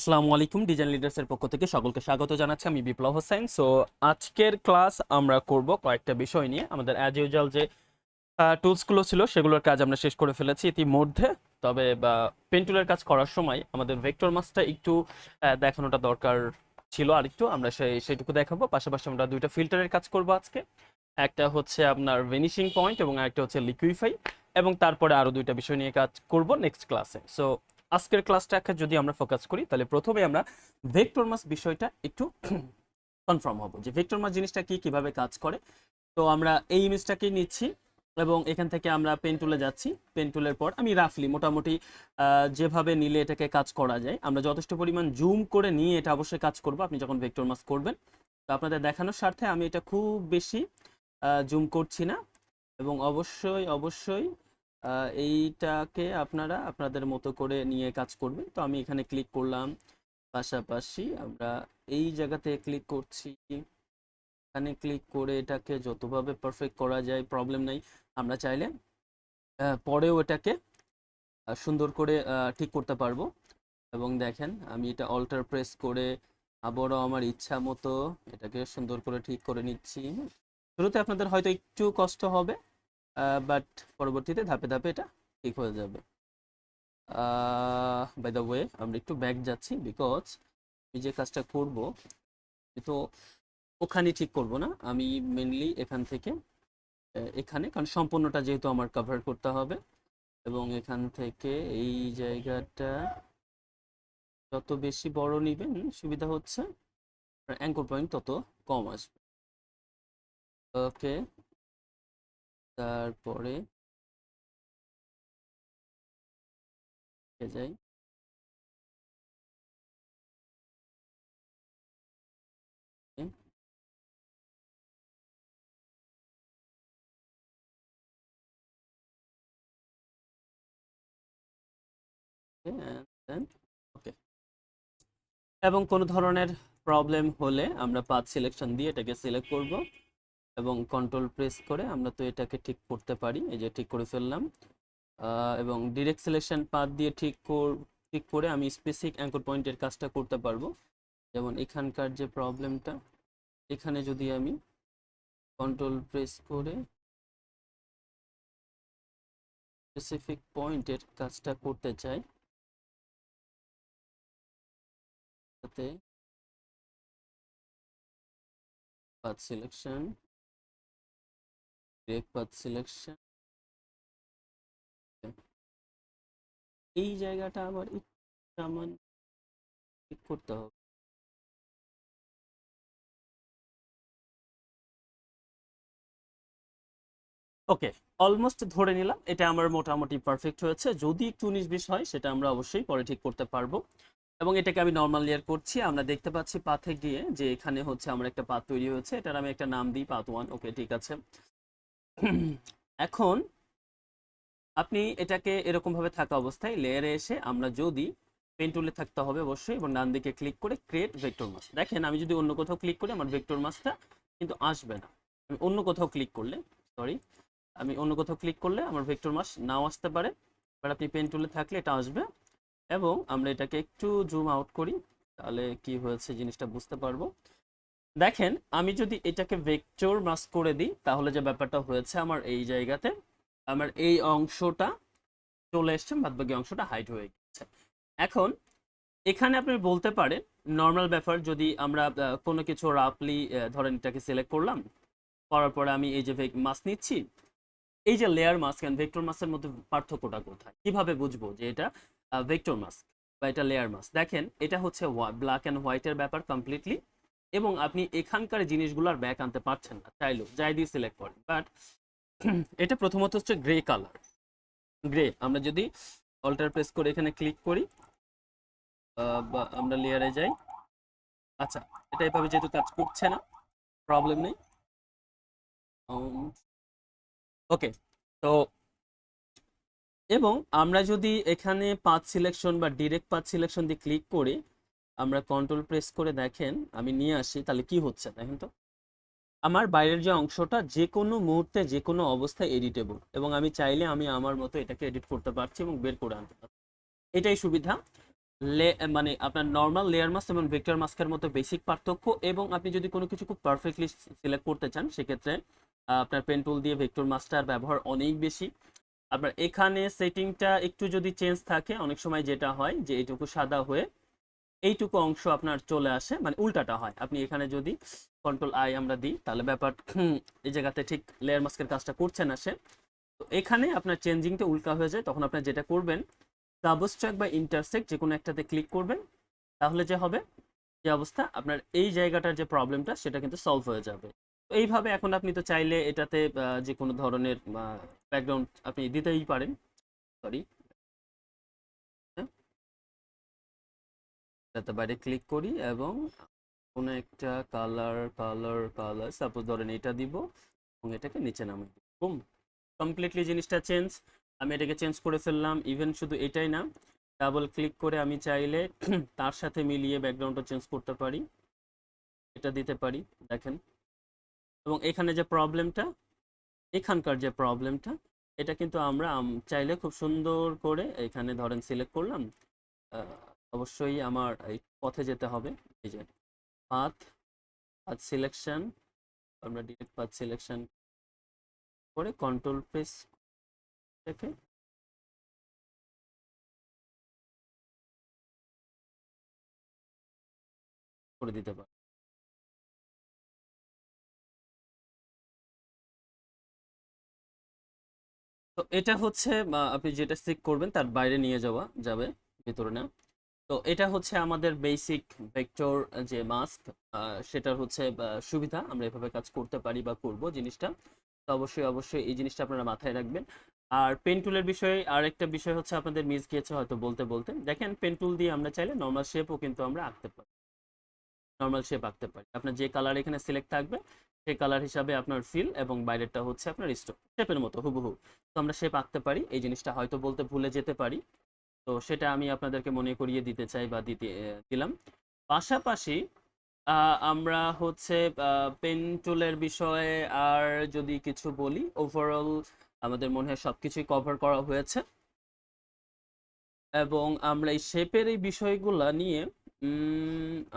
আসসালামু আলাইকুম। ডিজাইন লিডার্সের পক্ষ থেকে সকলকে স্বাগত জানাচ্ছি। আমি বিপ্লব হোসেন। সো আজকের ক্লাস আমরা করব কয়েকটা বিষয় নিয়ে। আমাদের অ্যাজ ইউজুয়াল যে টুলসগুলো ছিল সেগুলোর কাজ আমরা শেষ করে ফেলেছি ইতিমধ্যে। তবে পেন টুলের কাজ করার সময় আমাদের ভেক্টর মাসটা একটু দেখানোটা দরকার ছিল। আর একটু আমরা সেইটুকু দেখাবো। পাশাপাশি আমরা দুইটা ফিল্টারের কাজ করব আজকে। একটা হচ্ছে আপনার ভেনিশিং পয়েন্ট এবং একটা হচ্ছে লিকুইফাই, এবং তারপরে আরো দুইটা বিষয় নিয়ে কাজ করব নেক্সট ক্লাসে। সো আজকের ক্লাসটাকে যদি আমরা ফোকাস করি, তাহলে প্রথমে আমরা ভেক্টর মাস বিষয়টা একটু কনফার্ম হব যে ভেক্টর মাস জিনিসটা কি, কিভাবে কাজ করে। তো আমরা এই ইমেজটাকে নিচ্ছি এবং এখান থেকে আমরা পেন টুলে যাচ্ছি। পেন টুলের পর আমি রাফলি মোটামুটি যেভাবে নিলে এটাকে কাজ করা যায়, আমরা যথেষ্ট পরিমাণ জুম করে নিয়ে এটা অবশ্যই কাজ করব আপনি যখন ভেক্টর মাস করবেন। তো আপনাদের দেখানোর স্বার্থে আমি এটা খুব বেশি জুম করছি না, এবং অবশ্যই অবশ্যই এইটাকে আপনারা আপনাদের মতো করে নিয়ে কাজ করবেন। তো আমি এখানে ক্লিক করলাম, পাশাপাশি আমরা এই জায়গাতে ক্লিক করছি। এখানে ক্লিক করে এটাকে যতভাবে পারফেক্ট করা যায় প্রবলেম নাই। আমরা চাইলে পরেও এটাকে সুন্দর করে ঠিক করতে পারবো। এবং দেখেন আমি এটা অল্টার প্রেস করে আবারও আমার ইচ্ছা মতো এটাকে সুন্দর করে ঠিক করে নিচ্ছি। শুরুতে আপনাদের হয়তো একটু কষ্ট হবে, বাট পরবর্তীতে ধাপে ধাপে এটা ঠিক হয়ে যাবে। বাই দ্য ওয়ে আমরা একটু ব্যাক যাচ্ছি, বিকজ আমি যে কাজটা করব তো ওখানে ঠিক করব না, আমি মেনলি এখান থেকে এখানে, কারণ সম্পূর্ণটা যেহেতু আমার কভার করতে হবে। এবং এখান থেকে এই জায়গাটা যত বেশি বড় নিবেন সুবিধা হচ্ছে, অ্যাঙ্কর পয়েন্ট তত কম আসবে। ওকে, তারপরে যাই। ওকে, এবং কোনো ধরনের প্রবলেম হলে আমরা পাথ সিলেকশন দিয়ে এটাকে সিলেক্ট করব এবং কন্ট্রোল প্রেস করে আমরা তো এটাকে ঠিক করতে পারি। এই যে ঠিক করে ফেললাম, এবং ডিরেক্ট সিলেকশন পাথ দিয়ে ঠিক করে আমি স্পেসিফিক অ্যাঙ্কর পয়েন্টের কাজটা করতে পারবো। যেমন এখানকার যে প্রবলেমটা, এখানে যদি আমি কন্ট্রোল প্রেস করে স্পেসিফিক পয়েন্টের কাজটা করতে চাই, তাতে path selection, direct path selection, এই জায়গাটা আবার একটু সামান্য ঠিক করতে হবে। ওকে, অলমোস্ট ধরে নিলাম এটা আমার মোটামুটি পারফেক্ট হয়েছে। যদি একটু 19-20 হয় সেটা আমরা অবশ্যই পরে ঠিক করতে পারবো। এবং এটাকে আমি নর্মাল লেয়ার করছি। আমরা দেখতে পাচ্ছি পাথে গিয়ে যে এখানে হচ্ছে আমার একটা পাথ তৈরি হয়েছে, এটার আমি একটা নাম দিই পাথ 1। ওকে, ঠিক আছে। এখন আপনি এটাকে এরকম ভাবে থাকা অবস্থায় লেয়ারে এসে আমরা যদি পেন টুলে থাকতে হবে অবশ্যই, এবং ডান দিকে ক্লিক করে ক্রিয়েট ভেক্টর মাস। দেখেন আমি যদি অন্য কোথাও ক্লিক করি আমার ভেক্টর মাসটা কিন্তু আসবে না। আমি অন্য কোথাও ক্লিক করলে, সরি, আমি অন্য কোথাও ক্লিক করলে আমার ভেক্টর মাস নাও আসতে পারে, বাট আপনি পেন টুলে থাকলে এটা আসবে। এবং আমরা এটাকে একটু জুম আউট করি, তাহলে কি হয়েছে জিনিসটা বুঝতে পারবো। দেখেন আমি যদি এটাকে ভেক্টর মাস করে দিই, তাহলে যে ব্যাপারটা হয়েছে আমার এই জায়গাতে আমার এই অংশটা চলে এসছে, বাদবাকি অংশটা হাইড হয়ে গেছে। এখন এখানে আপনি বলতে পারেন নর্মাল ব্যাপার, যদি আমরা কোনো কিছু রাফলি ধরেন এটাকে সিলেক্ট করলাম, করার পরে আমি এই যে মাস নিচ্ছি, এই যে লেয়ার মাস্ক এন্ড ভেক্টর মাস্কের মধ্যে পার্থক্যটা কোথায়, কিভাবে বুঝবো যে এটা ভেক্টর মাস্ক বা এটা লেয়ার মাস্ক? দেখেন এটা হচ্ছে ব্ল্যাক অ্যান্ড হোয়াইটের ব্যাপার কমপ্লিটলি, এবং আপনি এখানকার জিনিসগুলোর ব্যাক আনতে পারছেন না, চাইলেও যাই দিয়ে সিলেক্ট করেন। বাট এটা প্রথমত হচ্ছে গ্রে কালার। গ্রে আমরা যদি অল্টার প্রেস করে এখানে ক্লিক করি, বা আমরা লেয়ারে যাই, আচ্ছা এটা এভাবে যেহেতু কাজ করছে না, প্রবলেম নেই। ওকে, তো এবং আমরা যদি এখানে পাথ সিলেকশন বা ডিরেক্ট পাথ সিলেকশন দিয়ে ক্লিক করি, আমরা কন্ট্রোল প্রেস করে দেখেন আমি নিয়ে আসি, তাহলে কি হচ্ছে দেখেন তো, আমার বাইরের যে অংশটা যে কোনো মুহূর্তে যে কোনো অবস্থায় এডিটেবল, এবং আমি চাইলে আমি আমার মতো এটাকে এডিট করতে পারছি এবং বের করে আনতে পারছি। এটাই সুবিধা। মানে আপনার নর্মাল লেয়ার মাস্ক এবং ভেক্টর মাস্কের মতো বেসিক পার্থক্য, এবং আপনি যদি কোনো কিছু খুব পারফেক্টলি সিলেক্ট করতে চান সেক্ষেত্রে আপনার পেন টুল দিয়ে ভেক্টর মাস্কটার ব্যবহার অনেক বেশি। আপনার এখানে সেটিংটা একটু যদি চেঞ্জ থাকে, অনেক সময় যেটা হয় যে এইটুকু সাদা হয়ে এইটুকু অংশ আপনার চলে আসে, মানে উল্টাটা হয়। আপনি এখানে যদি কন্ট্রোল আই আমরা দিই তাহলে ব্যাপার এই জায়গাতে ঠিক লেয়ার মাস্কের কাজটা করছে না সে। তো এখানে আপনার চেঞ্জিংটা উল্টা হয়ে যায়। তখন আপনার যেটা করবেন, সাবস্ট্রাক্ট বা ইন্টারসেক্ট যে কোনো একটাতে ক্লিক করবেন, তাহলে যে হবে যে অবস্থা, আপনার এই জায়গাটার যে প্রবলেমটা সেটা কিন্তু সলভ হয়ে যাবে। তো এইভাবে এখন আপনি তো চাইলে এটাতে যে কোনো ধরনের ব্যাকগ্রাউন্ড আপনি দিতেই পারেন। সরি, এটাতে বাইরে ক্লিক করি এবং কোনো একটা কালার সাপোজ ধরেন এটা দিব এবং এটাকে নিচে নামাই দিই, বুম, কমপ্লিটলি জিনিসটা চেঞ্জ। আমি এটাকে চেঞ্জ করে ফেললাম। ইভেন শুধু এটাই না, ডাবল ক্লিক করে আমি চাইলে তার সাথে মিলিয়ে ব্যাকগ্রাউন্ডটা চেঞ্জ করতে পারি, এটা দিতে পারি, দেখেন। এবং এখানে যে প্রবলেমটা, এখানকার যে প্রবলেমটা, এটা কিন্তু আমরা চাইলে খুব সুন্দর করে এখানে ধরেন সিলেক্ট করলাম। আহ, অবশ্যই আমার এই পথে যেতে হবে, এই যে পাথ, পাথ সিলেকশন, আমরা ডিরেক্ট পাথ সিলেকশন করে কন্ট্রোল প্রেস থেকে করে দিতে পারি। তো এটা হচ্ছে আপনি যেটা সিক করবেন তার বাইরে নিয়ে যাওয়া যাবে, ভিতরে না। তো এটা হচ্ছে আমাদের বেসিক ভেক্টর যে মাস্ক, সেটার হচ্ছে সুবিধা। আমরা এভাবে কাজ করতে পারি বা করব জিনিসটা। তো অবশ্যই অবশ্যই এই জিনিসটা আপনারা মাথায় রাখবেন। আর পেন টুলের বিষয়ে আরেকটা বিষয় হচ্ছে আপনাদের মিস গিয়েছে হয়তো বলতে বলতে, দেখেন পেন টুল দিয়ে আমরা চাইলে নর্মাল শেপও কিন্তু আমরা আঁকতে পারি, নর্মাল শেপ আঁকতে পারি। আপনার যে কালার এখানে সিলেক্ট থাকবে সেই কালার হিসাবে আপনার ফিল, এবং বাইরেরটা হচ্ছে আপনার স্টোক শেপের মতো হুবহু। তো আমরা শেপ আঁকতে পারি, এই জিনিসটা হয়তো বলতে ভুলে যেতে পারি। তো সেটা আমি আপনাদেরকে মনে করিয়ে দিতে চাই বা দিতে দিলাম। পাশাপাশি আমরা হচ্ছে পেন টুলের বিষয়ে আর যদি কিছু বলি, ওভারঅল আমাদের মনে হয় সবকিছুই কভার করা হয়েছে। এবং আমরা এই শেপের এই বিষয়গুলা নিয়ে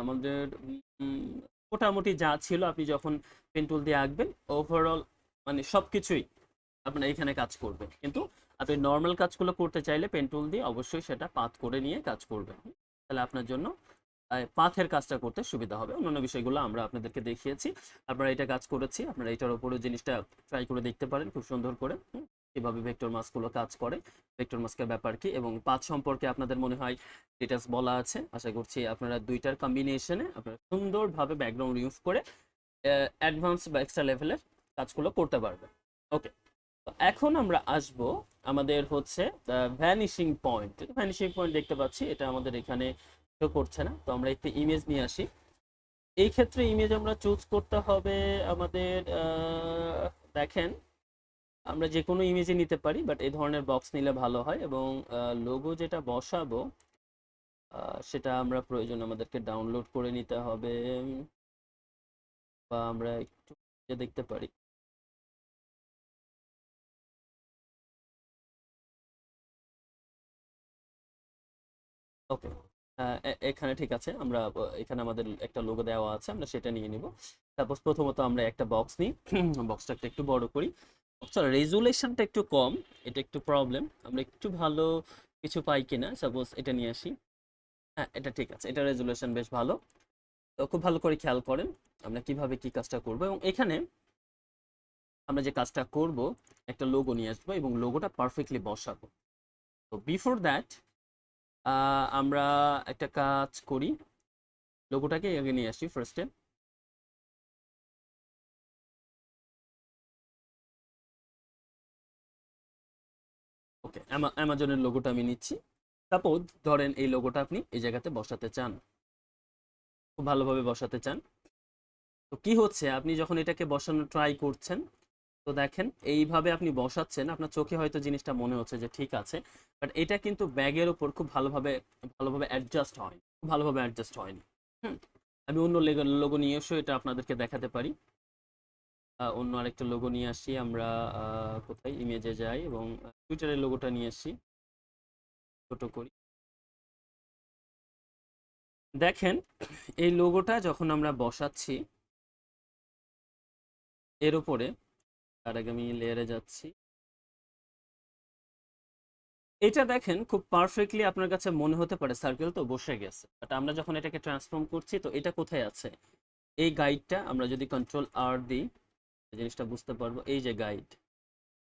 আমাদের উম, মোটামুটি যা ছিল, আপনি যখন পেন টুল দিয়ে আঁকবেন ওভারঅল মানে সবকিছুই আপনার এখানে কাজ করবে। কিন্তু আপনি নর্মাল কাজগুলো করতে চাইলে পেন টুল দিয়ে অবশ্যই সেটা পাথ করে নিয়ে কাজ করবেন, তাহলে আপনার জন্য পাথের কাজটা করতে সুবিধা হবে। অন্যান্য বিষয়গুলো আমরা আপনাদেরকে দেখিয়েছি, আপনারা এটা কাজ করেছি, আপনারা এটার উপরে জিনিসটা ট্রাই করে দেখতে পারেন খুব সুন্দর করে কিভাবে ভেক্টর মাস্কগুলো কাজ করে, ভেক্টর মাস্কের ব্যাপার কি, এবং পাথ সম্পর্কে আপনাদের মনে হয় ডিটেলস বলা আছে। আশা করছি আপনারা দুইটার কম্বিনেশনে আপনারা সুন্দরভাবে ব্যাকগ্রাউন্ড ইউজ করে অ্যাডভান্স বা এক্সট্রা লেভেলের কাজগুলো করতে পারবেন। ওকে, তো এখন আমরা আসব আমাদের হচ্ছে ভ্যানিশিং পয়েন্ট। ভ্যানিশিং পয়েন্ট দেখতে পাচ্ছি এটা আমাদের এখানে শো করছে না, তো আমরা একটু ইমেজ নিয়ে আসি। এই ক্ষেত্রে ইমেজ আমরা চুজ করতে হবে আমাদের, দেখেন আমরা যে কোনো ইমেজে নিতে পারি, বাট এই ধরনের বক্স নিলে ভালো হয়। এবং লোগো যেটা বসাবো সেটা আমরা প্রয়োজন আমাদেরকে ডাউনলোড করে নিতে হবে, বা আমরা একটু দেখতে পারি। ওকে, এখানে ঠিক আছে। আমরা এখানে আমাদের একটা লোগো দেওয়া আছে, আমরা সেটা নিয়ে নিব। সাপোজ প্রথমত আমরা একটা বক্স নিই, বক্সটাকে একটু বড় করি। বক্সটার রেজুলেশনটা একটু কম, এটা একটু প্রবলেম। আমরা একটু ভালো কিছু পাই কিনা, সাপোজ এটা নিয়ে আসি। হ্যাঁ, এটা ঠিক আছে, এটা রেজুলেশন বেশ ভালো। তো খুব ভালো করে খেয়াল করেন আমরা কিভাবে কি কাজটা করব। এবং এখানে আমরা যে কাজটা করব, একটা লোগো নিয়ে আসবো এবং লোগোটা পারফেক্টলি বসাবো। তো বিফোর দ্যাট আমরা একটা কাজ করি, লোগোটাকে আগে নিয়ে আসি ফার্স্টে। ওকে, অ্যামাজনের লোগোটা আমি নিচ্ছি। সাপোজ ধরেন এই লোগোটা আপনি এই জায়গাতে বসাতে চান, খুব ভালোভাবে বসাতে চান। তো কি হচ্ছে, আপনি যখন এটাকে বসানো ট্রাই করছেন, তো দেখেন এইভাবে আপনি বসাচ্ছেন, আপনার চোখে হয়তো জিনিসটা মনে হচ্ছে যে ঠিক আছে, বাট এটা কিন্তু ব্যাগের উপর খুব ভালোভাবে ভালোভাবে অ্যাডজাস্ট হয়, খুব ভালোভাবে অ্যাডজাস্ট হয়নি। হুম, আমি অন্য লোগো নিয়ে এসে এটা আপনাদেরকে দেখাতে পারি। অন্য আরেকটা লোগো নিয়ে আসি আমরা, কোথায় ইমেজে যাই এবং টুইটারের লোগোটা নিয়ে আসি, ছোট করি। দেখেন এই লোগোটা যখন আমরা বসাচ্ছি এর উপরে, তার আগে আমি লেয়ারে যাচ্ছি, এটা দেখেন খুব পারফেক্টলি আপনার কাছে মনে হতে পারে সার্কেল তো বসে গেছে, বাট আমরা যখন এটাকে ট্রান্সফর্ম করছি তো এটা কোথায় আছে, এই গাইডটা আমরা যদি কন্ট্রোল আর দিই জিনিসটা বুঝতে পারবো। এই যে গাইড,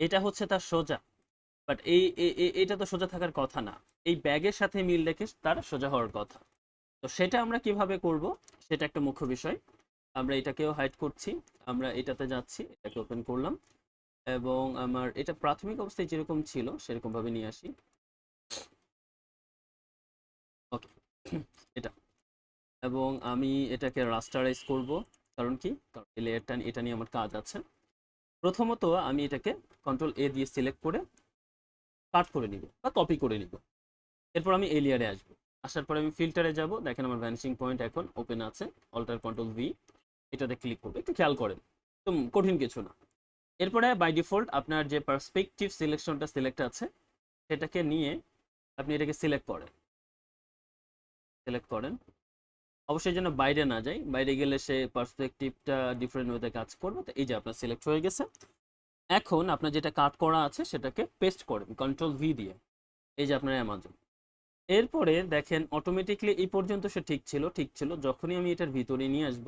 এটা হচ্ছে তার সোজা, বাট এটা তো সোজা থাকার কথা না, এই ব্যাগের সাথে মিল রেখে তার সোজা হওয়ার কথা। তো সেটা আমরা কিভাবে করব, সেটা একটা মুখ্য বিষয়। আমরা এটাকেও হাইড করছি, আমরা এটাতে যাচ্ছি, এটাকে ওপেন করলাম এবং আমার এটা প্রাথমিক অবস্থায় যেরকম ছিল সেরকম ভাবে নিয়ে আসি। ওকে, এটা, এবং আমি এটাকে রাস্টারাইজ করব। কারণ কি, কারণ এই লেয়ারটা এটা নিয়ে আমার কাজ আছে। প্রথমত আমি এটাকে কন্ট্রোল এ দিয়ে সিলেক্ট করে কাট করে নিব বা কপি করে নিব। এরপর আমি এই লেয়ারে আসবো, আসার পরে আমি ফিল্টারে যাব, দেখেন আমার ভ্যানিশিং পয়েন্ট এখন ওপেন আছে, অল্টার কন্ট্রোল ভি, এটাতে ক্লিক করবো, একটু খেয়াল করেন, তো কঠিন কিছু না। এরপরে বাই ডিফল্ট আপনার যে পার্সপেক্টিভ সিলেকশনটা সিলেক্ট আছে সেটাকে নিয়ে আপনি এটাকে সিলেক্ট করেন। অবশ্যই যেন বাইরে না যায়, বাইরে গেলে সে পার্সপেক্টিভটা ডিফারেন্ট ওয়েতে কাজ করবে। তো এই যে আপনার সিলেক্ট হয়ে গেছে। এখন আপনার যেটা কাট করা আছে সেটাকে পেস্ট করেন কন্ট্রোল ভি দিয়ে, এই যে আপনার অ্যামাজন। এরপরে দেখেন অটোমেটিকলি এই পর্যন্ত সে ঠিক ছিল, যখনই আমি এটার ভিতরে নিয়ে আসব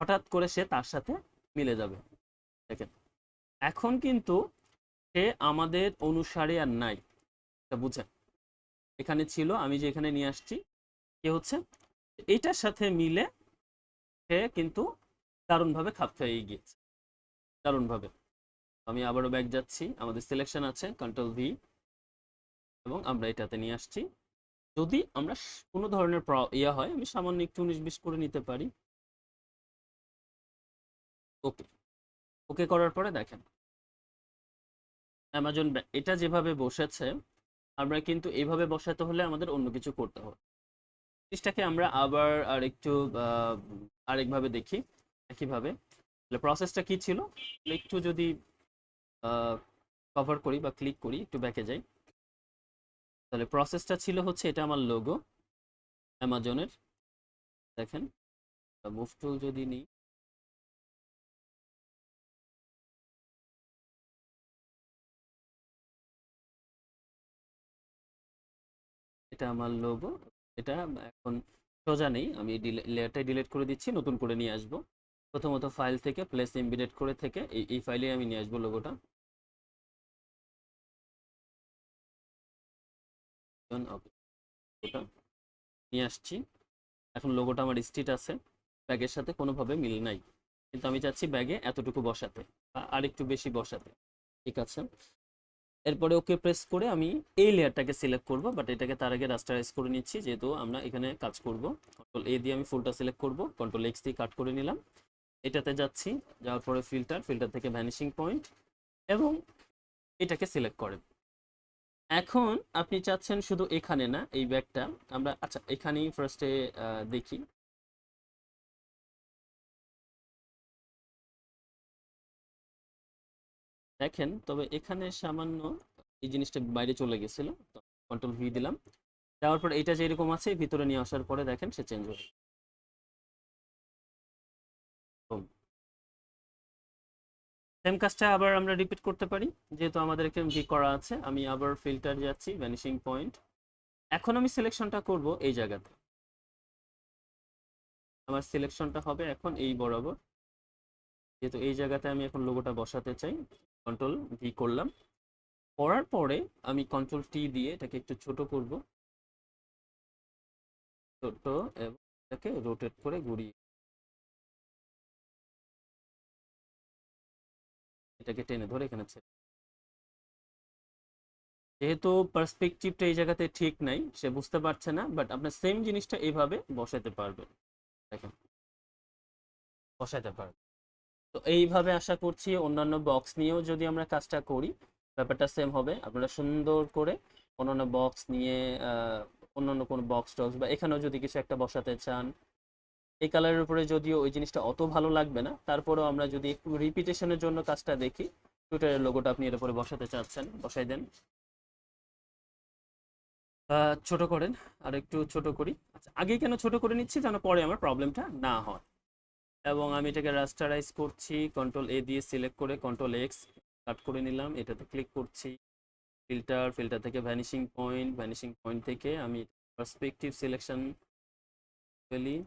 হঠাৎ করে সে তার সাথে মিলে যাবে। দেখেন এখন কিন্তু সে আমাদের অনুসারে আর নাই, এটা বুঝেন। এখানে ছিল, আমি যে এখানে নিয়ে আসছি কি হচ্ছে, এইটার সাথে মিলে সে কিন্তু দারুণভাবে খাপ খাইয়ে গিয়েছে, দারুণভাবে। আমি আবারও ব্যাক যাচ্ছি, আমাদের সিলেকশন আছে কন্ট্রোল ভি, এবং আমরা এটাতে নিয়ে আসছি। যদি আমরা কোনো ধরনের হয় আমি সামান্য একটু 19-20 করে নিতে পারি। ওকে, ওকে করার পরে দেখেন অ্যামাজন এটা যেভাবে বসেছে, আমরা কিন্তু এইভাবে বসাতে হলে আমাদের অন্য কিছু করতে হবে। জিনিসটাকে আমরা আবার আরেকভাবে দেখি, একইভাবে। তাহলে প্রসেসটা কি ছিল, একটু যদি কভার করি বা ক্লিক করি, একটু ব্যাকে যাই, তাহলে প্রসেসটা ছিল হচ্ছে এটা আমার লোগো অ্যামাজনের। দেখেন মুভ টুল যদি নিই, এটা আমার লোগো। এটা এখন সোজা নেই, আমি লেয়ারটাই ডিলিট করে দিচ্ছি, নতুন করে নিয়ে আসবো। প্রথমত ফাইল থেকে প্লেস এমবেডেড করে থেকে এই ফাইলে আমি নিয়ে আসবো লোগোটা। ওটা নিয়ে আসছি। এখন লোগোটা আমার স্ট্রিট আছে, ব্যাগের সাথে কোনোভাবে মিল নাই, কিন্তু আমি চাচ্ছি ব্যাগে এতটুকু বসাতে বা আরেকটু বেশি বসাতে। ঠিক আছে, এরপরে ওকে প্রেস করে আমি এই লেয়ারটাকে সিলেক্ট করব, বাট এটাকে তার আগে রাস্টারাইজ করে নিচ্ছি যেহেতু আমরা এখানে কাজ করব। কন্ট্রোল এ দিয়ে আমি ফুলটা সিলেক্ট করব, কন্ট্রোল এক্স দিয়ে কাট করে নিলাম। এটাতে যাচ্ছি, যাওয়ার পরে ফিল্টার থেকে ভ্যানিশিং পয়েন্ট, এবং এটাকে সিলেক্ট করেন। এখন আপনি চাচ্ছেন শুধু এখানে না, এই ব্যাগটা আমরা আচ্ছা এখানেই ফার্স্টে দেখি। দেখেন তবে এখানে সামান্য এই জিনিসটা বাইরে চলে গেছিল, কন্ট্রোল ভি দিলাম, দেওয়ার পর এটা যেরকম আছে ভিতরে নিয়ে আসার পরে দেখেন সে চেঞ্জ হয়ে। সেম কাজটা আবার আমরা রিপিট করতে পারি, যেহেতু আমাদের এখানে ভি করা আছে। আমি আবার ফিল্টার যাচ্ছি, ভ্যানিশিং পয়েন্ট, এখন আমি সিলেকশনটা করব এই জায়গাতে। আমার সিলেকশনটা হবে এখন এই বরাবর, যেহেতু এই জায়গাতে আমি এখন লোগোটা বসাতে চাই। কন্ট্রোল ভি করলাম, করার পরে আমি কন্ট্রোল টি দিয়ে এটাকে একটু ছোট করব, ছোট, এবং এটাকে রোটেট করে ঘুরিয়ে এটাকে টেনে ধরে এখানে ছেড়ে। যেহেতু পার্সপেক্টিভটা এই জায়গাতে ঠিক নাই, সে বুঝতে পারছে না, বাট আপনার সেম জিনিসটা এইভাবে বসাতে পারবেন। দেখেন বসাতে পারবেন। তো এইভাবে আশা করছি অন্যান্য বক্স নিয়েও যদি আমরা কাজটা করি ব্যাপারটা সেম হবে। আপনারা সুন্দর করে অন্যান্য বক্স নিয়ে অন্যান্য কোনো বক্স টক্স বা এখানেও যদি কিছু একটা বসাতে চান, এই কালারের উপরে যদিও ওই জিনিসটা অত ভালো লাগবে না, তারপরেও আমরা যদি একটু রিপিটেশনের জন্য কাজটা দেখি, টুইটারের লোগোটা আপনি এর উপরে বসাতে চাচ্ছেন বসাই দেন। ছোট করেন, আর একটু ছোট করি। আচ্ছা, আগে কেন ছোট করে নিচ্ছি যেন পরে আমার প্রবলেমটা না হয়। এবং আমি এটাকে রাস্টারাইজ করছি, কন্ট্রোল এ দিয়ে সিলেক্ট করে কন্ট্রোল এক্স কাট করে নিলাম, এটাতে ক্লিক করছি। ফিল্টার থেকে ভ্যানিশিং পয়েন্ট থেকে আমি পার্সপেক্টিভ সিলেকশন ফেলি,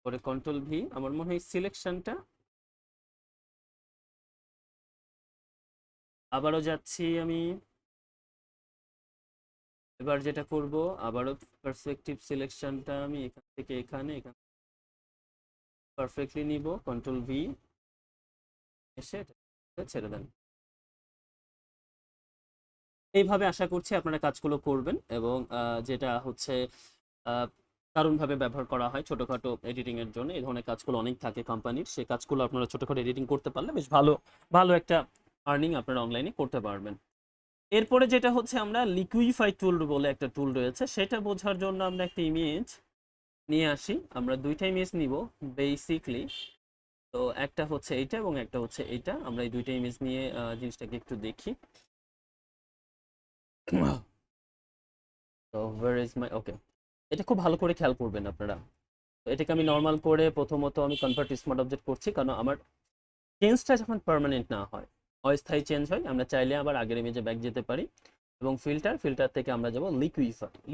পরে কন্ট্রোল ভি। আমার মনে হয় সিলেকশনটা আবারও যাচ্ছি আমি। এবার যেটা করব, আবারও পার্সপেক্টিভ সিলেকশনটা আমি এখান থেকে এখানে পারফেক্টলি নিব, কন্ট্রোল ভি এসে এটা ছেড়ে দেন। এইভাবে আশা করছি আপনারা কাজগুলো করবেন। এবং যেটা হচ্ছে আহ, দারুণভাবে ব্যবহার করা হয় ছোটোখাটো এডিটিং এর জন্য। এই ধরনের কাজগুলো অনেক থাকে কোম্পানির, সেই কাজগুলো আপনারা ছোটোখাটো এডিটিং করতে পারলে বেশ ভালো ভালো একটা আর্নিং আপনারা অনলাইনে করতে পারবেন। এরপরে যেটা হচ্ছে, আমরা লিকুইফাই টুল বলে একটা টুল রয়েছে, সেটা বোঝার জন্য আমরা একটা ইমেজ নিয়ে আসি। আমরা দুইটা ইমেজ নিব বেসিকলি। তো একটা হচ্ছে এইটা এবং একটা হচ্ছে এইটা। আমরা এই দুইটা ইমেজ নিয়ে জিনিসটাকে একটু দেখি। তো ওয়্যার ইজ মাই, ওকে, এটা খুব ভালো করে খেয়াল করবেন আপনারা। তো এটাকে আমি নর্মাল করে প্রথমত আমি কনভার্ট স্মার্ট অবজেক্ট করছি, কারণ আমার চেঞ্জটা যখন পার্মানেন্ট না হয়, অস্থায়ী চেঞ্জ হয়, আমরা চাইলে আবার আগের ইমেজে ব্যাক যেতে পারি। এবং ফিল্টার থেকে আমরা যাব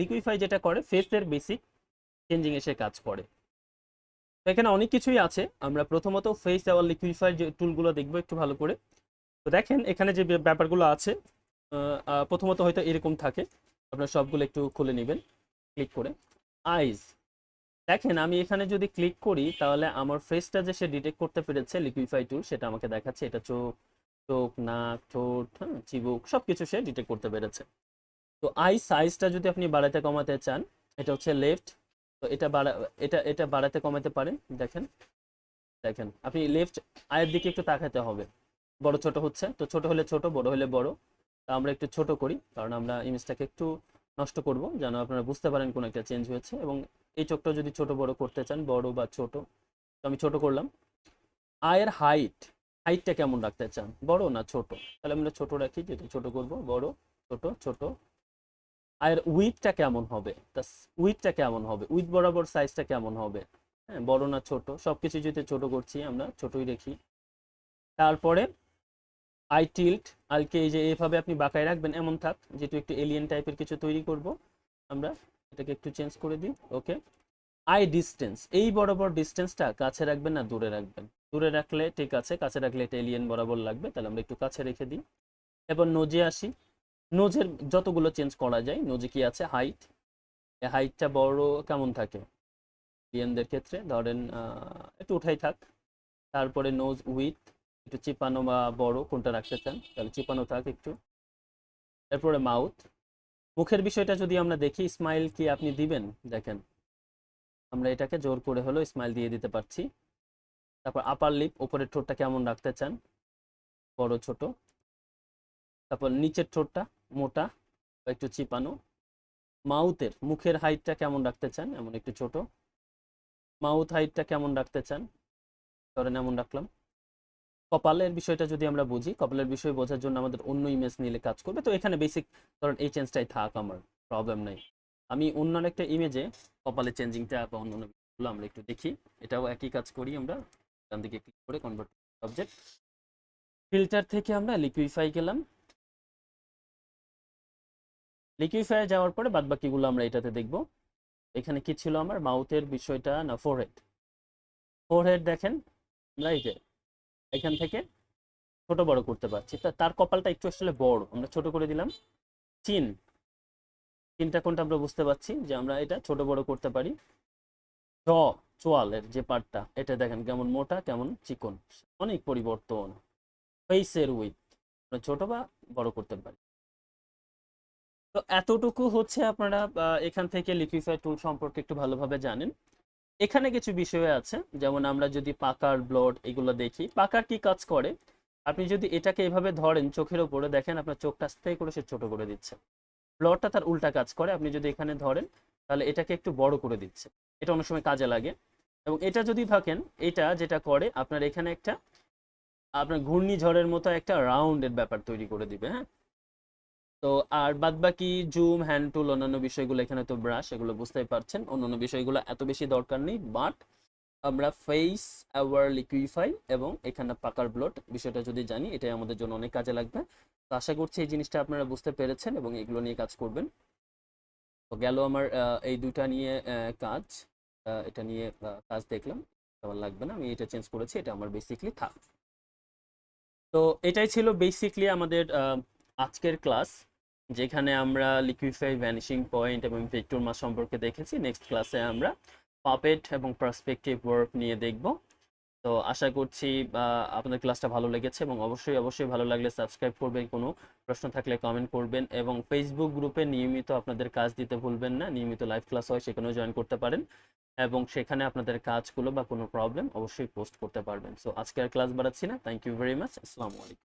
লিকুইফাই যেটা করে ফেসের বেসিক চেঞ্জিং এসে কাজ করে। তো এখানে অনেক কিছুই আছে, আমরা প্রথমত ফেস আবার লিকুইফাই যে টুলগুলো দেখবো একটু ভালো করে। তো দেখেন এখানে যে ব্যাপারগুলো আছে, প্রথমত হয়তো এরকম থাকে, আপনার সবগুলো একটু খুলে নেবেন ক্লিক করে। আইজ, দেখেন আমি এখানে যদি ক্লিক করি তাহলে আমার ফেসটা যে সে ডিটেক্ট করতে পেরেছে লিকুইফাই টুল, সেটা আমাকে দেখাচ্ছে। এটা চোখ, নাক, ঠোঁট, হ্যাঁ, চিবুক, সবকিছু সে ডিটেক্ট করতে পেরেছে। তো আই সাইজটা যদি আপনি বাড়াতে কমাতে চান, এটা হচ্ছে লেফট। তো এটা বাড়াতে কমাতে পারেন। দেখেন দেখেন আপনি লেফট আয়ের দিকে একটু তাকাতে হবে, বড় ছোট হচ্ছে। তো ছোট হলে ছোট, বড় হলে বড়। তা আমরা একটু ছোট করি, কারণ আমরা ইমেজটাকে একটু নষ্ট করব, যেন আপনারা বুঝতে পারেন কোন একটা চেঞ্জ হয়েছে। এবং এই চোখটা যদি ছোট বড় করতে চান, বড় বা ছোট, তো আমি ছোট করলাম। আয়ের হাইটটা কেমন রাখতে চান, বড় না ছোট? তাহলে আমরা ছোট রাখি, যেটা ছোট করব, বড়, ছোট, ছোট। আয়ের উইথটা কেমন হবে, তা উইথটা কেমন হবে, উইথ বরাবর সাইজটা কেমন হবে, হ্যাঁ, বড় না ছোট? সবকিছু যদি ছোট করছি, আমরা ছোটই রেখি। তারপরে আই টিল্ট, আলকে এই যে এভাবে আপনি বাঁকায় রাখবেন এমন থাক, যেহেতু একটু এলিয়েন টাইপের কিছু তৈরি করব আমরা, এটাকে একটু চেঞ্জ করে দিই। ওকে। আই ডিস্টেন্স, এই বরাবর ডিস্টেন্সটা কাছে রাখবেন না দূরে রাখবেন? দূরে রাখলে ঠিক আছে, কাছে রাখলে এটা এলিয়েন বরাবর লাগবে, তাহলে আমরা একটু কাছে রেখে দিই। এবার নোজে আসি। নোজের যতগুলো চেঞ্জ করা যায়, নোজে কি আছে, হাইট। এই হাইটটা বড় কেমন থাকে এলিয়েনদের ক্ষেত্রে, ধরেন একটু উঠাই থাক। তারপরে নোজ উইথ, একটু চিপানো বা বড় কোনটা রাখতে চান, তাহলে চিপানো থাক একটু। এরপরে মাউথ, মুখের বিষয়টা যদি আমরা দেখি, স্মাইল কি আপনি দিবেন? দেখেন আমরা এটাকে জোর করে হলো স্মাইল দিয়ে দিতে পারছি। তারপর আপার লিপ, উপরের ঠোঁটটা কেমন রাখতে চান, বড় ছোট? তারপর নিচের ঠোঁটটা মোটা বা একটু চিপানো? মাউথের মুখের হাইটটা কেমন রাখতে চান, এমন একটু ছোট? মাউথ হাইটটা কেমন রাখতে চান, ধরেন এমন রাখলাম। কপালের বিষয়টা যদি আমরা বুঝি, কপালের বিষয় বোঝার জন্য আমাদের অন্য ইমেজ নিলে কাজ করবে। তো এখানে বেসিক ধরেন এই চেঞ্জটাই থাক, আমার প্রবলেম নাই। আমি অন্য একটা ইমেজে কপালের চেঞ্জিংটা বা অন্য গুলো আমরা একটু দেখি। এটাও একই কাজ করি আমরা, ডান দিকে ক্লিক করে কনভার্ট অবজেক্ট, ফিল্টার থেকে আমরা লিকুইফাই গেলাম। লিকুইফাই যাওয়ার পরে বাদ বাকিগুলো আমরা এটাতে দেখব। এখানে কি ছিল আমার, মাউথের বিষয়টা না ফোরহেড? ফোরহেড দেখেন আমরা এই যে এখান থেকে ছোট বড় করতে পারছি। তার কপালটা একটু আসলে বড়, আমরা ছোট করে দিলাম। চিন, চিনটা কোনটা আমরা বুঝতে পারছি যে আমরা এটা ছোট বড় করতে পারি। জ, চোয়ালের যে পার্টটা, এটা দেখেন কেমন মোটা কেমন চিকন, অনেক পরিবর্তন। ফেসের উইথ আমরা ছোট বা বড় করতে পারি। তো এতটুকু হচ্ছে আপনারা এখান থেকে লিকুইফাই টুল সম্পর্কে একটু ভালোভাবে জানেন। এখানে কিছু বিষয় আছে, যেমন আমরা যদি পাকার, ব্লড এগুলো দেখি, পাকার কি কাজ করে, আপনি যদি এটাকে এভাবে ধরেন চোখের উপরে, দেখেন আপনার চোখটা আস্তে করে সে ছোট করে দিচ্ছে। ব্লডটা তার উল্টা কাজ করে, আপনি যদি এখানে ধরেন তাহলে এটাকে একটু বড় করে দিচ্ছে। এটা অনেক সময় কাজে লাগে। এবং এটা যদি থাকেন, এটা যেটা করে আপনার এখানে একটা আপনার ঘূর্ণিঝড়ের মতো একটা রাউন্ডের ব্যাপার তৈরি করে দিবে, হ্যাঁ। তো আর বাদ বাকি জুম, হ্যান্ড টুল, অন্যান্য বিষয়গুলো, এখানে তো ব্রাশ, এগুলো বুঝতেই পারছেন, অন্যান্য বিষয়গুলো এত বেশি দরকার নেই। বাট আমরা ফেস অ্যাওয়ার লিকুইফাই এবং এখানে পাকার ব্লট বিষয়টা যদি জানি, এটাই আমাদের জন্য অনেক কাজে লাগবে। তো আশা করছি এই জিনিসটা আপনারা বুঝতে পেরেছেন এবং এগুলো নিয়ে কাজ করবেন। তো গেল আমার এই দুইটা নিয়ে কাজ, এটা নিয়ে কাজ দেখলাম, আমার লাগবে না, আমি এটা চেঞ্জ করেছি, এটা আমার বেসিকলি থাক। তো এটাই ছিল বেসিকলি আমাদের আজকের ক্লাস, যেখানে আমরা লিকুইফাই, ভ্যানিশিং পয়েন্ট এবং ভেক্টর মাস সম্পর্কে দেখেছি। নেক্সট ক্লাসে আমরা পাপেট এবং পার্সপেক্টিভ ওয়ার্ক নিয়ে দেখব। তো আশা করছি আপনাদের ক্লাসটা ভালো লেগেছে এবং অবশ্যই অবশ্যই ভালো লাগলে সাবস্ক্রাইব করবেন, কোনো প্রশ্ন থাকলে কমেন্ট করবেন এবং ফেসবুক গ্রুপে নিয়মিত আপনাদের কাজ দিতে ভুলবেন না। নিয়মিত লাইভ ক্লাস হয়, সেখানেও জয়েন করতে পারেন এবং সেখানে আপনাদের কাজগুলো বা কোনো প্রবলেম অবশ্যই পোস্ট করতে পারবেন। সো আজকে আর ক্লাস বাড়াচ্ছি না, থ্যাংক ইউ ভেরি মাচ, আসসালামু আলাইকুম।